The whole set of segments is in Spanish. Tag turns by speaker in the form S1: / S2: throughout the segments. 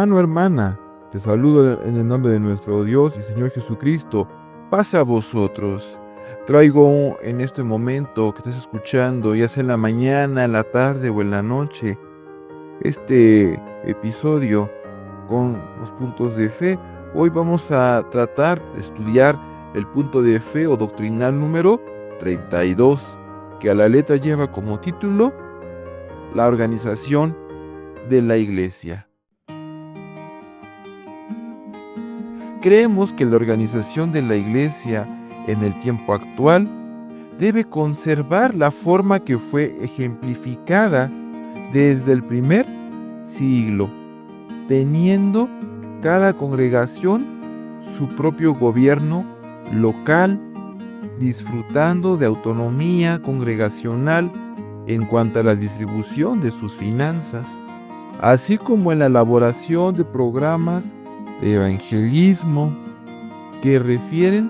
S1: Hermano, hermana, te saludo en el nombre de nuestro Dios y Señor Jesucristo. Paz a vosotros. Traigo en este momento que estás escuchando, ya sea en la mañana, en la tarde o en la noche, este episodio con los puntos de fe. Hoy vamos a tratar de estudiar el punto de fe o doctrinal número 32, que a la letra lleva como título la organización de la Iglesia. Creemos que la organización de la Iglesia en el tiempo actual debe conservar la forma que fue ejemplificada desde el primer siglo, teniendo cada congregación su propio gobierno local, disfrutando de autonomía congregacional en cuanto a la distribución de sus finanzas, así como en la elaboración de programas de evangelismo que refieren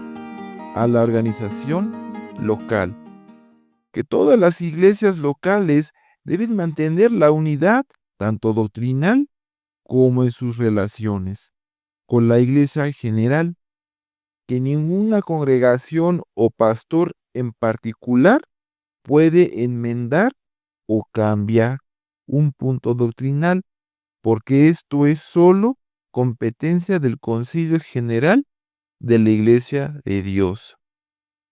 S1: a la organización local. Que todas las iglesias locales deben mantener la unidad, tanto doctrinal como en sus relaciones con la iglesia general, que ninguna congregación o pastor en particular puede enmendar o cambiar un punto doctrinal, porque esto es solo competencia del Concilio General de la Iglesia de Dios.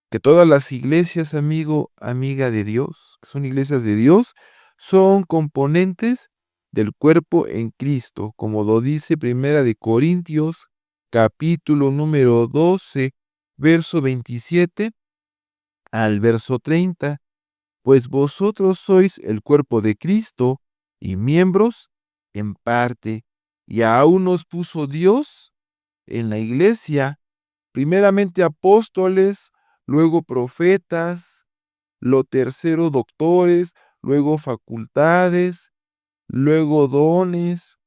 S1: Que todas las iglesias, amigo, amiga de Dios, que son iglesias de Dios, son componentes del cuerpo en Cristo, como lo dice Primera de Corintios, capítulo número 12, verso 27 al verso 30. Pues vosotros sois el cuerpo de Cristo y miembros en parte, y aún nos puso Dios en la iglesia, primeramente apóstoles, luego profetas, lo tercero doctores, luego facultades, luego dones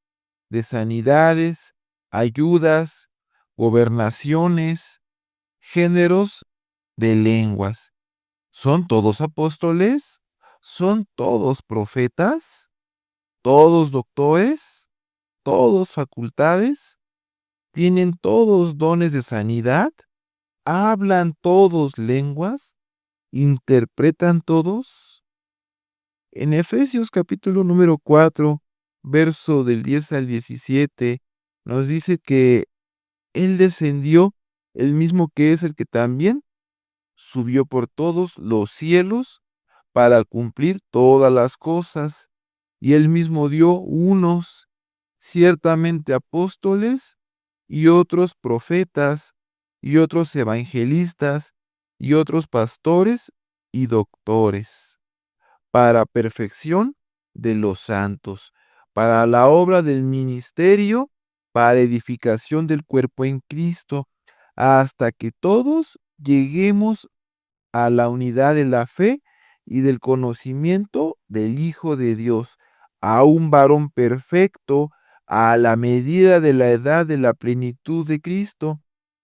S1: de sanidades, ayudas, gobernaciones, géneros de lenguas. ¿Son todos apóstoles? ¿Son todos profetas? ¿Todos doctores? ¿Todos facultades? ¿Tienen todos dones de sanidad? ¿Hablan todos lenguas? ¿Interpretan todos? En Efesios capítulo número 4, verso del 10 al 17, nos dice que Él descendió, el mismo que es el que también subió por todos los cielos para cumplir todas las cosas, y Él mismo dio unos ciertamente apóstoles, y otros profetas, y otros evangelistas, y otros pastores y doctores, para perfección de los santos, para la obra del ministerio, para edificación del cuerpo en Cristo, hasta que todos lleguemos a la unidad de la fe y del conocimiento del Hijo de Dios, a un varón perfecto, a la medida de la edad de la plenitud de Cristo,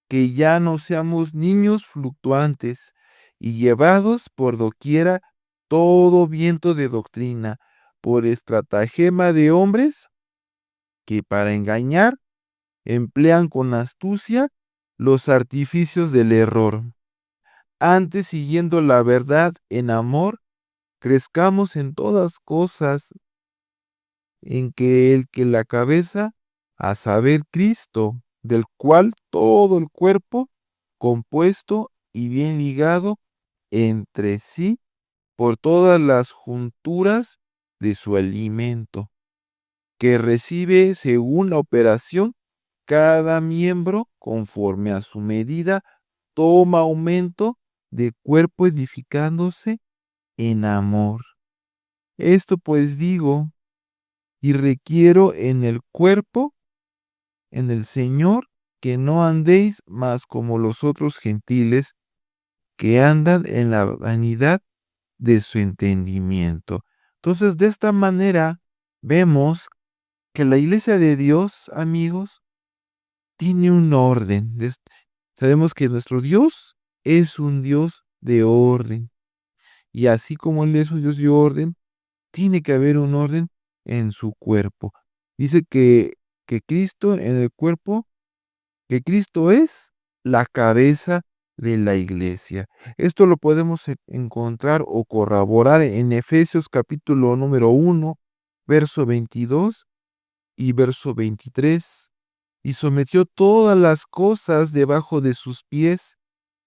S1: que ya no seamos niños fluctuantes y llevados por doquiera todo viento de doctrina, por estratagema de hombres que para engañar emplean con astucia los artificios del error. Antes, siguiendo la verdad en amor, crezcamos en todas cosas en que la cabeza, a saber Cristo, del cual todo el cuerpo, compuesto y bien ligado entre sí por todas las junturas de su alimento, que recibe según la operación cada miembro conforme a su medida, toma aumento de cuerpo edificándose en amor. Esto pues digo y requiero en el cuerpo, en el Señor, que no andéis más como los otros gentiles que andan en la vanidad de su entendimiento. Entonces, de esta manera vemos que la iglesia de Dios, amigos, tiene un orden. Sabemos que nuestro Dios es un Dios de orden. Y así como Él es un Dios de orden, tiene que haber un orden en su cuerpo. Dice que que Cristo en el cuerpo, que Cristo es la cabeza de la iglesia. Esto lo podemos encontrar o corroborar en Efesios capítulo número 1, verso 22 y verso 23. Y sometió todas las cosas debajo de sus pies,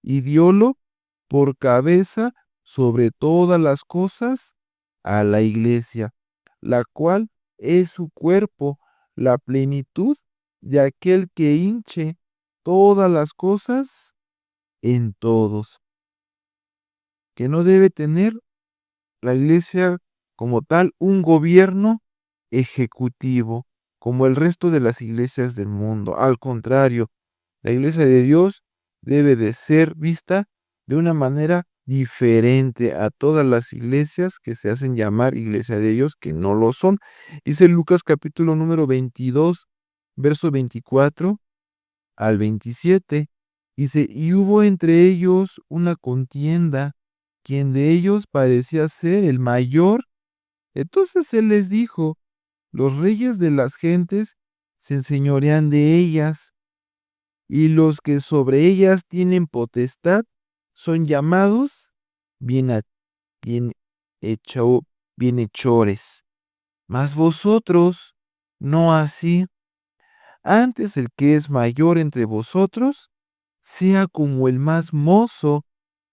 S1: y diólo por cabeza sobre todas las cosas a la iglesia, la cual es su cuerpo, la plenitud de aquel que hinche todas las cosas en todos. Que no debe tener la iglesia como tal un gobierno ejecutivo, como el resto de las iglesias del mundo. Al contrario, la iglesia de Dios debe de ser vista de una manera diferente a todas las iglesias que se hacen llamar iglesia de Dios, que no lo son. Dice Lucas capítulo número 22, verso 24 al 27. Dice, y hubo entre ellos una contienda, quien de ellos parecía ser el mayor. Entonces él les dijo, los reyes de las gentes se enseñorean de ellas, y los que sobre ellas tienen potestad son llamados bien, bien bienhechores. Mas vosotros no así. Antes el que es mayor entre vosotros sea como el más mozo,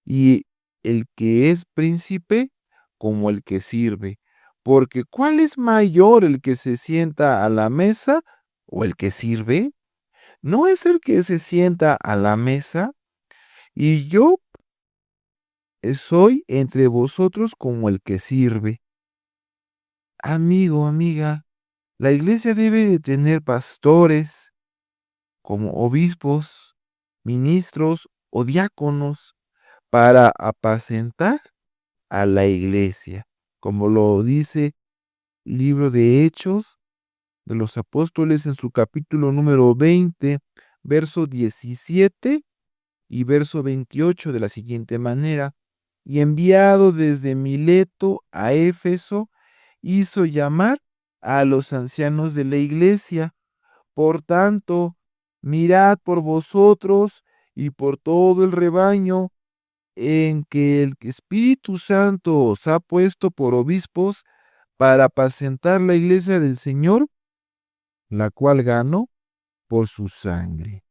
S1: y el que es príncipe como el que sirve. Porque ¿cuál es mayor, el que se sienta a la mesa o el que sirve? ¿No es el que se sienta a la mesa? Y yo soy entre vosotros como el que sirve. Amigo, amiga, la iglesia debe de tener pastores como obispos, ministros o diáconos para apacentar a la iglesia, como lo dice el libro de Hechos de los Apóstoles en su capítulo número 20, verso 17 y verso 28 de la siguiente manera: y enviado desde Mileto a Éfeso, hizo llamar a los ancianos de la iglesia. Por tanto, mirad por vosotros y por todo el rebaño en que el Espíritu Santo os ha puesto por obispos para apacentar la iglesia del Señor, la cual ganó por su sangre.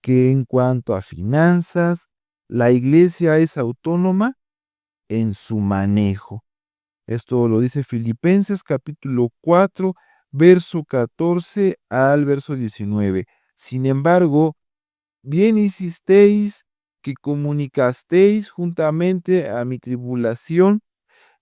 S1: Que en cuanto a finanzas, la iglesia es autónoma en su manejo. Esto lo dice Filipenses capítulo 4, verso 14 al verso 19. Sin embargo, bien hicisteis que comunicasteis juntamente a mi tribulación,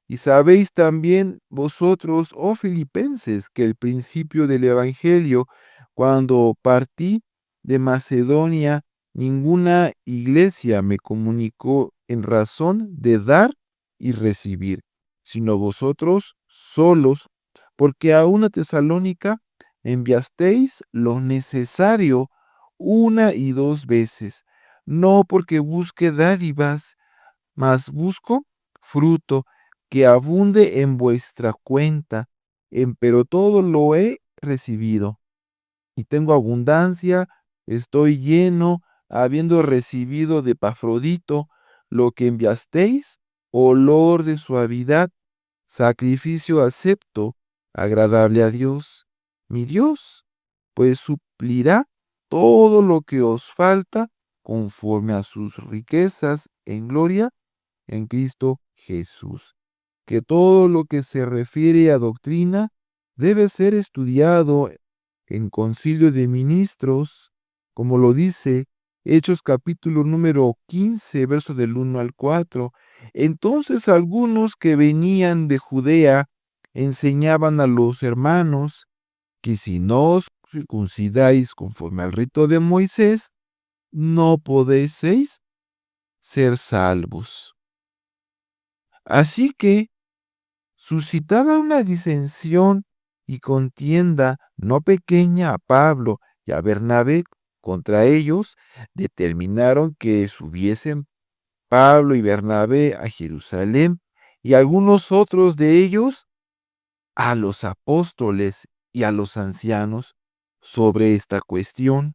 S1: y sabéis también vosotros, oh filipenses, que el principio del Evangelio, cuando partí de Macedonia, ninguna iglesia me comunicó en razón de dar y recibir, sino vosotros solos, porque a una Tesalónica enviasteis lo necesario una y dos veces, no porque busque dádivas, mas busco fruto que abunde en vuestra cuenta, empero todo lo he recibido, y tengo abundancia, estoy lleno, habiendo recibido de Epafrodito lo que enviasteis, olor de suavidad, sacrificio acepto, agradable a Dios, mi Dios, pues suplirá todo lo que os falta conforme a sus riquezas en gloria en Cristo Jesús. Que todo lo que se refiere a doctrina debe ser estudiado en concilio de ministros, como lo dice Hechos capítulo número 15, verso del 1 al 4. Entonces algunos que venían de Judea enseñaban a los hermanos que si no os circuncidáis conforme al rito de Moisés, no podéis ser salvos. Así que suscitaba una disensión y contienda no pequeña a Pablo y a Bernabé. Contra ellos determinaron que subiesen Pablo y Bernabé a Jerusalén, y algunos otros de ellos a los apóstoles y a los ancianos, sobre esta cuestión.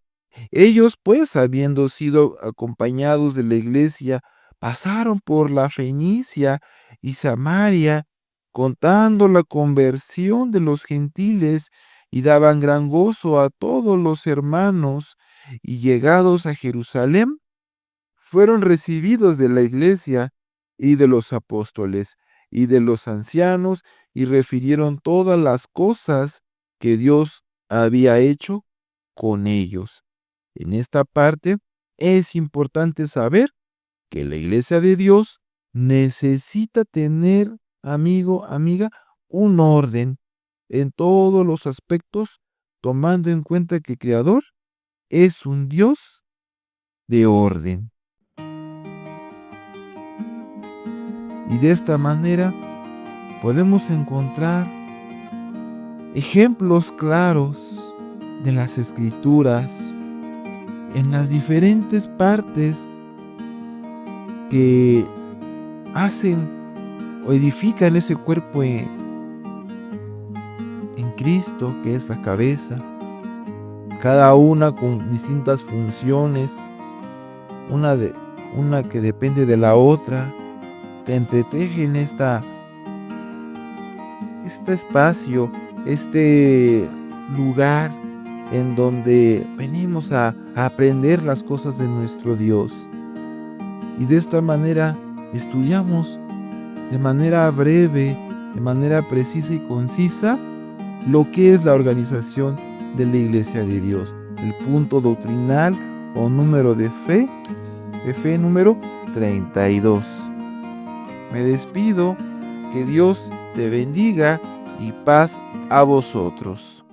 S1: Ellos, pues, habiendo sido acompañados de la iglesia, pasaron por la Fenicia y Samaria, contando la conversión de los gentiles, y daban gran gozo a todos los hermanos, y llegados a Jerusalén, fueron recibidos de la iglesia y de los apóstoles y de los ancianos, y refirieron todas las cosas que Dios había hecho con ellos. En esta parte es importante saber que la iglesia de Dios necesita tener, amigo, amiga, un orden en todos los aspectos, tomando en cuenta que el Creador es un Dios de orden. Y de esta manera podemos encontrar ejemplos claros de las Escrituras en las diferentes partes que hacen o edifican ese cuerpo en Cristo, que es la cabeza, cada una con distintas funciones, una que depende de la otra, que entretejen este espacio, este lugar en donde venimos a aprender las cosas de nuestro Dios. Y de esta manera estudiamos de manera breve, de manera precisa y concisa, lo que es la organización de la Iglesia de Dios, el punto doctrinal o número de fe número 32. Me despido, que Dios te bendiga y paz a vosotros.